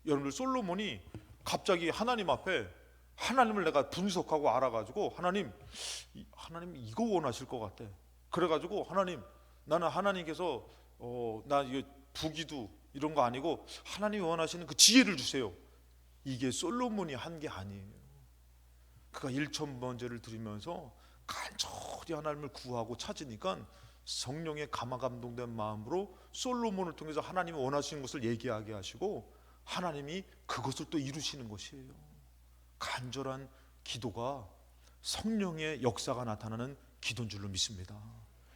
여러분들, 솔로몬이 갑자기 하나님 앞에 하나님을 내가 분석하고 알아가지고 하나님 이거 원하실 것 같아. 그래가지고 하나님, 나는 하나님께서 나 이거 부기도 이런 거 아니고 하나님이 원하시는 그 지혜를 주세요. 이게 솔로몬이 한 게 아니에요. 그가 일천번제를 드리면서 간절히 하나님을 구하고 찾으니까 성령의 감화감동된 마음으로 솔로몬을 통해서 하나님이 원하시는 것을 얘기하게 하시고 하나님이 그것을 또 이루시는 것이에요. 간절한 기도가 성령의 역사가 나타나는 기도인 줄로 믿습니다.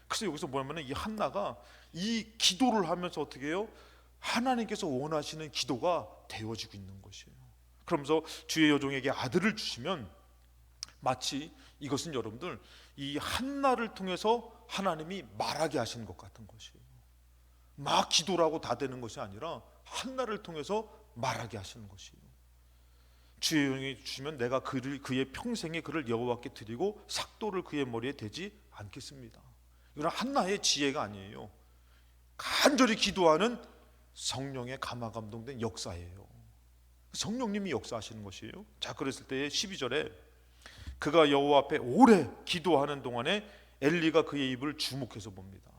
그래서 여기서 뭐냐면 이 한나가 이 기도를 하면서 어떻게 해요? 하나님께서 원하시는 기도가 되어지고 있는 것이에요. 그러면서 주의 여종에게 아들을 주시면 마치 이것은 여러분들 이 한나를 통해서 하나님이 말하게 하시는 것 같은 것이에요. 막 기도라고 다 되는 것이 아니라 한나를 통해서 말하게 하시는 것이에요. 주의 여종이 주시면 내가 그의 평생에 그를 여호와께 드리고 삭도를 그의 머리에 대지 않겠습니다. 이건 한나의 지혜가 아니에요. 간절히 기도하는 성령의 감화감동된 역사예요. 성령님이 역사하시는 것이에요. 자, 그랬을 때 12절에 그가 여호와 앞에 오래 기도하는 동안에 엘리가 그의 입을 주목해서 봅니다.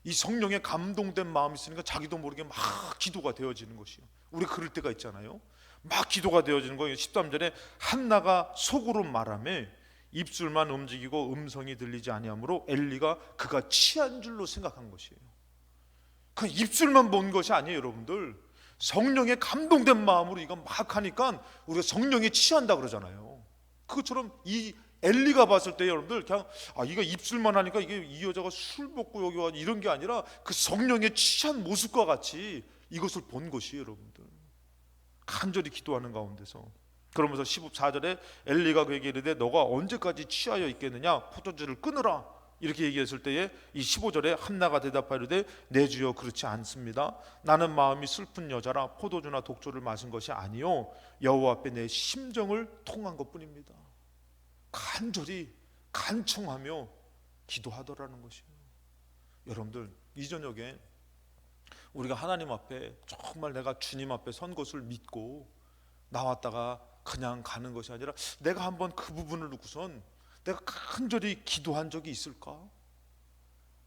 이 성령의 감동된 마음이 있으니까 자기도 모르게 막 기도가 되어지는 것이에요. 우리 그럴 때가 있잖아요. 막 기도가 되어지는 거예요. 13절에 한나가 속으로 말하며 입술만 움직이고 음성이 들리지 아니하므로 엘리가 그가 취한 줄로 생각한 것이에요. 그 입술만 본 것이 아니에요, 여러분들. 성령의 감동된 마음으로 이거 막 하니까 우리가 성령에 취한다 그러잖아요. 그것처럼 이 엘리가 봤을 때 여러분들 그냥 이거 입술만 하니까 이게 이 여자가 술 먹고 여기 와 이런 게 아니라 그 성령에 취한 모습과 같이 이것을 본 것이에요, 여러분들. 간절히 기도하는 가운데서. 그러면서 14절에 엘리가 그에게 이르되 너가 언제까지 취하여 있겠느냐, 포도주를 끊으라 이렇게 얘기했을 때에 이 15절에 한나가 대답하이르되 내 주여 그렇지 않습니다. 나는 마음이 슬픈 여자라 포도주나 독주를 마신 것이 아니요 여호와 앞에 내 심정을 통한 것뿐입니다. 간절히 간청하며 기도하더라는 것이에요. 여러분들 이 저녁에 우리가 하나님 앞에 정말 내가 주님 앞에 선 것을 믿고 나왔다가 그냥 가는 것이 아니라 내가 한번 그 부분을 놓고선 내가 간절히 기도한 적이 있을까?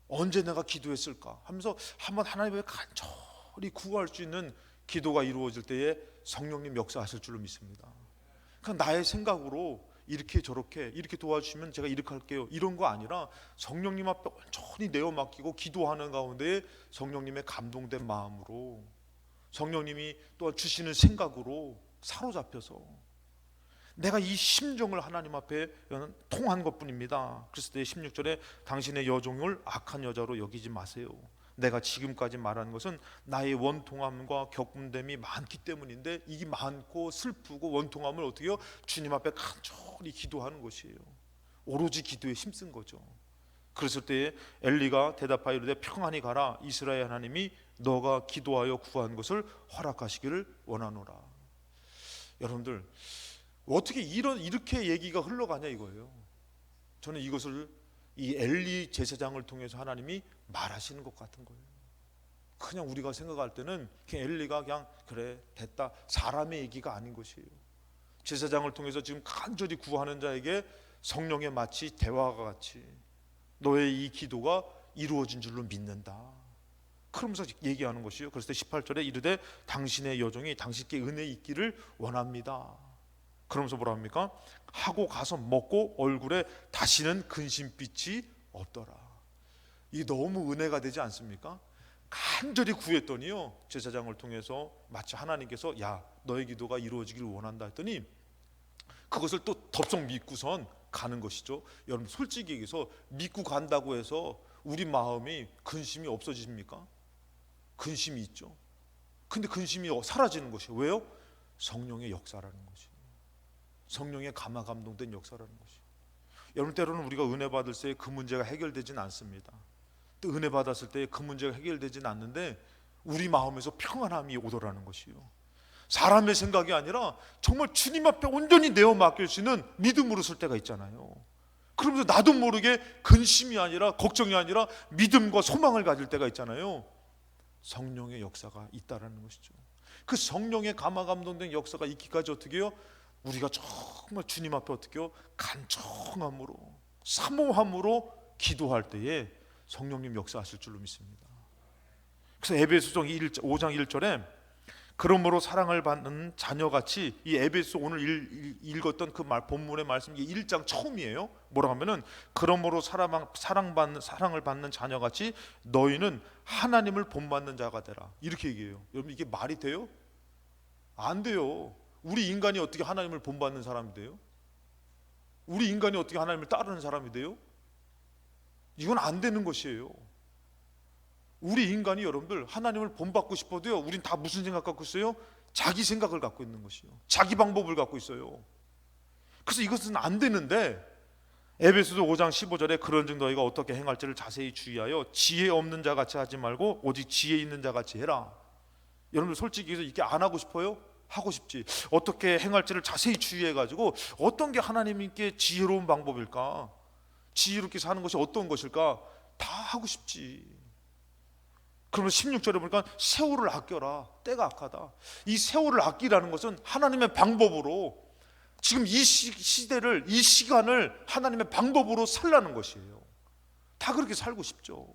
언제 내가 기도했을까? 하면서 한번 하나님의 간절히 구할 수 있는 기도가 이루어질 때에 성령님 역사하실 줄로 믿습니다. 그냥 나의 생각으로 이렇게 저렇게 이렇게 도와주시면 제가 이렇게 할게요 이런 거 아니라 성령님 앞에 온전히 내어 맡기고 기도하는 가운데 성령님의 감동된 마음으로 성령님이 또 주시는 생각으로 사로잡혀서 내가 이 심정을 하나님 앞에 통한 것뿐입니다. 그랬을 때 16절에 당신의 여종을 악한 여자로 여기지 마세요. 내가 지금까지 말하는 것은 나의 원통함과 겪음됨이 많기 때문인데 이게 많고 슬프고 원통함을 어떻게 해요? 주님 앞에 간절히 기도하는 것이에요. 오로지 기도에 힘쓴 거죠. 그랬을 때에 엘리가 대답하여 평안히 가라. 이스라엘 하나님이 너가 기도하여 구한 것을 허락하시기를 원하노라. 여러분들 어떻게 이렇게 얘기가 흘러가냐 이거예요. 저는 이것을 이 엘리 제사장을 통해서 하나님이 말하시는 것 같은 거예요. 그냥 우리가 생각할 때는 그냥 엘리가 그냥 그래 됐다 사람의 얘기가 아닌 것이에요. 제사장을 통해서 지금 간절히 구하는 자에게 성령의 마치 대화가 같이 너의 이 기도가 이루어진 줄로 믿는다. 그러면서 얘기하는 것이에요. 그래서 18절에 이르되 당신의 여종이 당신께 은혜 있기를 원합니다. 그러면서 뭐라 합니까? 하고 가서 먹고 얼굴에 다시는 근심빛이 없더라. 이 너무 은혜가 되지 않습니까? 간절히 구했더니요 제사장을 통해서 마치 하나님께서 야 너의 기도가 이루어지길 원한다 했더니 그것을 또 덥석 믿고선 가는 것이죠. 여러분 솔직히 얘기해서 믿고 간다고 해서 우리 마음이 근심이 없어집니까? 근심이 있죠. 근데 근심이 사라지는 것이에요. 왜요? 성령의 역사라는 것이에요. 성령의 감화 감동된 역사라는 것이에요. 여러분 때로는 우리가 은혜 받을 때 그 문제가 해결되지는 않습니다. 또 은혜 받았을 때 그 문제가 해결되지는 않는데 우리 마음에서 평안함이 오더라는 것이에요. 사람의 생각이 아니라 정말 주님 앞에 온전히 내어 맡길 수 있는 믿음으로 설 때가 있잖아요. 그러면서 나도 모르게 근심이 아니라 걱정이 아니라 믿음과 소망을 가질 때가 있잖아요. 성령의 역사가 있다라는 것이죠. 그 성령의 감화 감동된 역사가 있기까지 어떻게 해요? 우리가 정말 주님 앞에 어떻게요? 간청함으로, 사모함으로 기도할 때에 성령님 역사하실 줄로 믿습니다. 그래서 에베소서 5장 1절에 그러므로 사랑을 받는 자녀같이, 이 에베소 오늘 읽었던 그 본문의 말씀, 이게 1장 처음이에요. 뭐라고 하면은 그러므로 사랑을 받는 자녀같이 너희는 하나님을 본받는 자가 되라, 이렇게 얘기해요. 여러분, 이게 말이 돼요? 안 돼요. 우리 인간이 어떻게 하나님을 본받는 사람이 돼요? 우리 인간이 어떻게 하나님을 따르는 사람이 돼요? 이건 안 되는 것이에요. 우리 인간이, 여러분들, 하나님을 본받고 싶어도요, 우린 다 무슨 생각 갖고 있어요? 자기 생각을 갖고 있는 것이요, 자기 방법을 갖고 있어요. 그래서 이것은 안 되는데, 에베소서 5장 15절에 그런즉 너희가 어떻게 행할지를 자세히 주의하여 지혜 없는 자같이 하지 말고 오직 지혜 있는 자같이 해라. 여러분들, 솔직히 이렇게 안 하고 싶어요? 하고 싶지. 어떻게 행할지를 자세히 주의해가지고 어떤 게 하나님께 지혜로운 방법일까, 지혜롭게 사는 것이 어떤 것일까, 다 하고 싶지. 그러면 16절에 보니까 세월을 아껴라, 때가 악하다. 이 세월을 아끼라는 것은 하나님의 방법으로, 지금 이 시대를, 이 시간을 하나님의 방법으로 살라는 것이에요. 다 그렇게 살고 싶죠.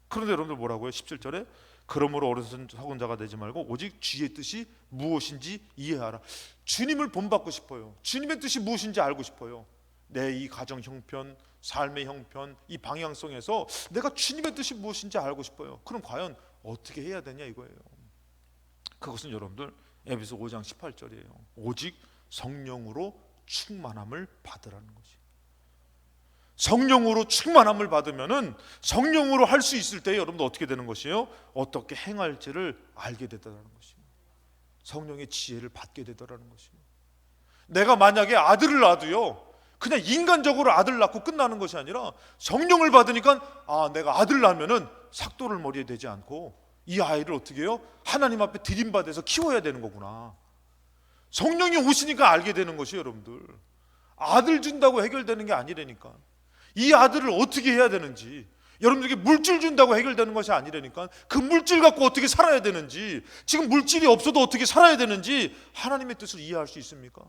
그런데 여러분들 뭐라고요? 17절에 그러므로 어리석은 자가 되지 말고 오직 주의 뜻이 무엇인지 이해하라. 주님을 본받고 싶어요. 주님의 뜻이 무엇인지 알고 싶어요. 내 이 가정 형편, 삶의 형편, 이 방향성에서 내가 주님의 뜻이 무엇인지 알고 싶어요. 그럼 과연 어떻게 해야 되냐, 이거예요. 그것은 여러분들 에베소 5장 18절이에요. 오직 성령으로 충만함을 받으라는 거지. 성령으로 충만함을 받으면은 성령으로 할 수 있을 때 여러분들 어떻게 되는 것이에요? 어떻게 행할지를 알게 되더라는 것이에요. 성령의 지혜를 받게 되더라는 것이에요. 내가 만약에 아들을 낳아도요, 그냥 인간적으로 아들 낳고 끝나는 것이 아니라 성령을 받으니까, 내가 아들 낳으면은 삭도를 머리에 대지 않고 이 아이를 어떻게 해요? 하나님 앞에 들임받아서 키워야 되는 거구나. 성령이 오시니까 알게 되는 것이에요. 여러분들, 아들 준다고 해결되는 게 아니라니까. 이 아들을 어떻게 해야 되는지, 여러분들에게 물질 준다고 해결되는 것이 아니라니까. 그 물질 갖고 어떻게 살아야 되는지, 지금 물질이 없어도 어떻게 살아야 되는지 하나님의 뜻을 이해할 수 있습니까?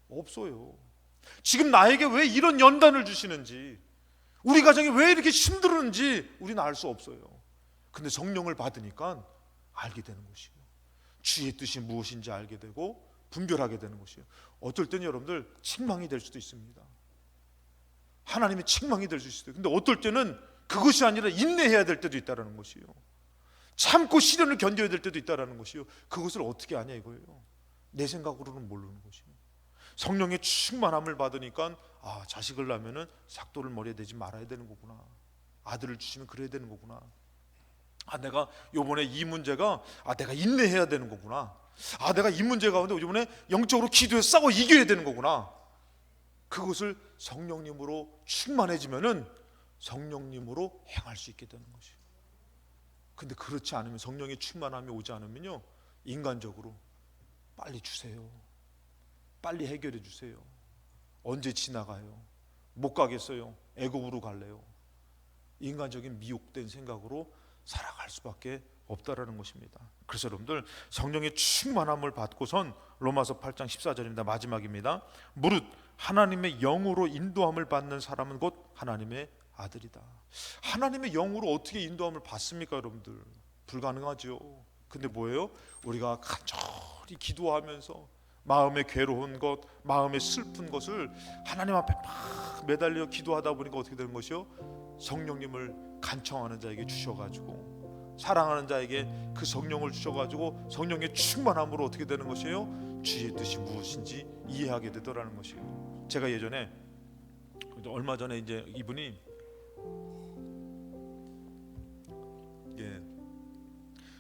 없어요. 지금 나에게 왜 이런 연단을 주시는지, 우리 가정이 왜 이렇게 힘들었는지 우리는 알 수 없어요. 근데 성령을 받으니까 알게 되는 것이에요. 주의 뜻이 무엇인지 알게 되고 분별하게 되는 것이에요. 어떨 때는 여러분들 책망이 될 수도 있습니다. 하나님의 책망이 될 수 있어요. 근데 어떨 때는 그것이 아니라 인내해야 될 때도 있다는 것이에요. 참고 시련을 견뎌야 될 때도 있다는 것이에요. 그것을 어떻게 아냐, 이거예요. 내 생각으로는 모르는 것이에요. 성령의 충만함을 받으니까, 자식을 낳으면은 삭도를 머리에 대지 말아야 되는 거구나. 아들을 주시면 그래야 되는 거구나. 내가 요번에 이 문제가, 내가 인내해야 되는 거구나. 내가 이 문제 가운데 요번에 영적으로 기도해서 싸워 이겨야 되는 거구나. 그것을 성령님으로 충만해지면은 성령님으로 행할 수 있게 되는 것이에요. 근데 그렇지 않으면, 성령의 충만함이 오지 않으면요, 인간적으로 빨리 주세요, 빨리 해결해 주세요, 언제 지나가요, 못 가겠어요, 애굽으로 갈래요, 인간적인 미혹된 생각으로 살아갈 수밖에 없다라는 것입니다. 그래서 여러분들, 성령의 충만함을 받고선 로마서 8장 14절입니다. 마지막입니다. 무릇 하나님의 영으로 인도함을 받는 사람은 곧 하나님의 아들이다. 하나님의 영으로 어떻게 인도함을 받습니까, 여러분들? 불가능하죠. 근데 뭐예요? 우리가 간절히 기도하면서 마음의 괴로운 것, 마음의 슬픈 것을 하나님 앞에 막 매달려 기도하다 보니까 어떻게 되는 것이요? 성령님을 간청하는 자에게 주셔가지고, 사랑하는 자에게 그 성령을 주셔가지고 성령의 충만함으로 어떻게 되는 것이에요? 주의 뜻이 무엇인지 이해하게 되더라는 것이에요. 제가 예전에, 얼마 전에 이제 이분이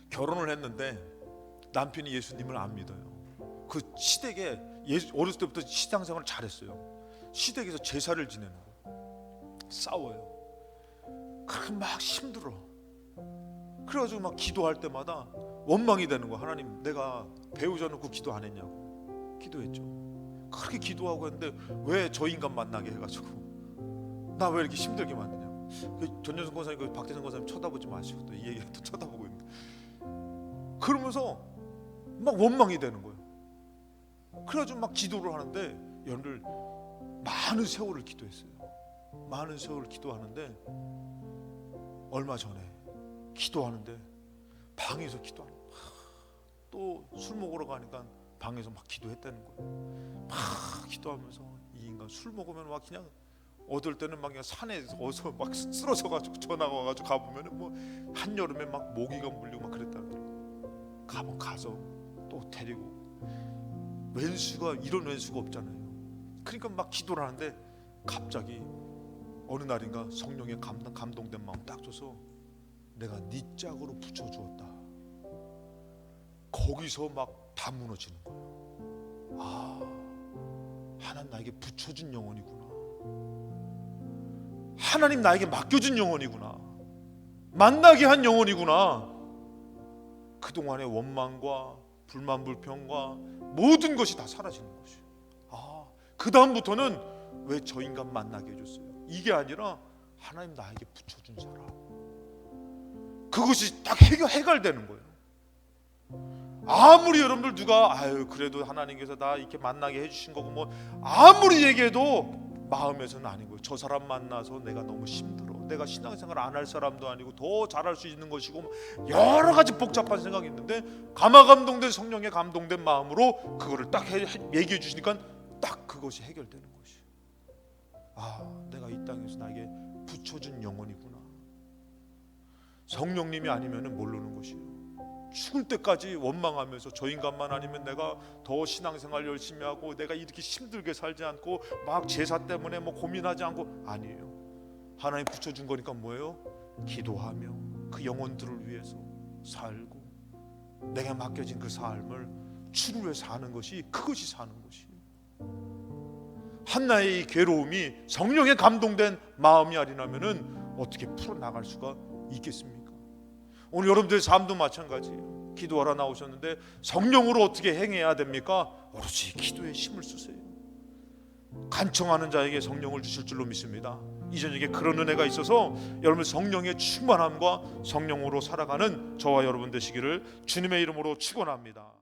결혼을 했는데 남편이 예수님을 안 믿어요. 그 시댁에 어렸을 때부터 신앙생활을 잘했어요. 시댁에서 제사를 지내는 거예요. 싸워요. 그럼 막 힘들어. 그래가지고 막 기도할 때마다 원망이 되는 거야. 하나님, 내가 배우져놓고 기도 안 했냐고. 기도했죠. 그렇게 기도하고 했는데 왜 저 인간 만나게 해가지고 나 왜 이렇게 힘들게 만드냐고. 전현승 권사님, 박태선 권사님 쳐다보지 마시고 또 이 얘기 또 쳐다보고 있는데, 그러면서 막 원망이 되는 거예요. 그래가지고 막 기도를 하는데 여러분들 많은 세월을 기도했어요. 많은 세월을 기도하는데 얼마 전에 기도하는데 방에서 기도하는 또 술 먹으러 가니까 방에서 막 기도했다는 거예요. 막 기도하면서 이 인간 술 먹으면 막 그냥 어떨 때는 막 그냥 산에 어서 막 쓰러져 가지고 전화가 와가지고 가보면은 뭐 한여름에 막 모기가 물리고 막 그랬다는 거예요. 가서 또 데리고 왼수가 이런 왼수가 없잖아요. 그러니까 막 기도를 하는데 갑자기 어느 날인가 성령의 감동된 마음 딱 줘서 내가 네 짝으로 붙여주었다. 거기서 막 다 무너지는 거예요. 아, 하나님 나에게 붙여준 영혼이구나. 하나님 나에게 맡겨준 영혼이구나. 만나게 한 영혼이구나. 그동안의 원망과 불만 불평과 모든 것이 다 사라지는 것이에요. 아, 그 다음부터는 왜 저 인간 만나게 해줬어요? 이게 아니라 하나님 나에게 붙여준 사람, 그것이 딱 해결되는 거예요. 아무리 여러분들 누가 그래도 하나님께서 나 이렇게 만나게 해주신 거고 뭐 아무리 얘기해도 마음에서는 아닌 거예요. 저 사람 만나서 내가 너무 힘들어, 내가 신앙생활 안 할 사람도 아니고 더 잘할 수 있는 것이고 여러 가지 복잡한 생각이 있는데 감동된 성령의 감동된 마음으로 그거를 딱 얘기해 주시니까 딱 그것이 해결되는 것이. 아, 내가 이 땅에서 나에게 붙여준 영혼이구나. 성령님이 아니면은 모르는 것이에요. 죽을 때까지 원망하면서 저 인간만 아니면 내가 더 신앙생활 열심히 하고 내가 이렇게 힘들게 살지 않고 막 제사 때문에 뭐 고민하지 않고, 아니에요. 하나님 붙여준 거니까 뭐예요? 기도하며 그 영혼들을 위해서 살고 내가 맡겨진 그 삶을 주를 위해 사는 것이, 그것이 사는 것이에요. 한나의 이 괴로움이 성령에 감동된 마음이 아니라면은 어떻게 풀어나갈 수가 있겠습니까? 오늘 여러분들의 삶도 마찬가지예요. 기도하러 나오셨는데 성령으로 어떻게 행해야 됩니까? 오로지 기도에 힘을 쓰세요. 간청하는 자에게 성령을 주실 줄로 믿습니다. 이 저녁에 그런 은혜가 있어서 여러분 성령의 충만함과 성령으로 살아가는 저와 여러분 되시기를 주님의 이름으로 축원합니다.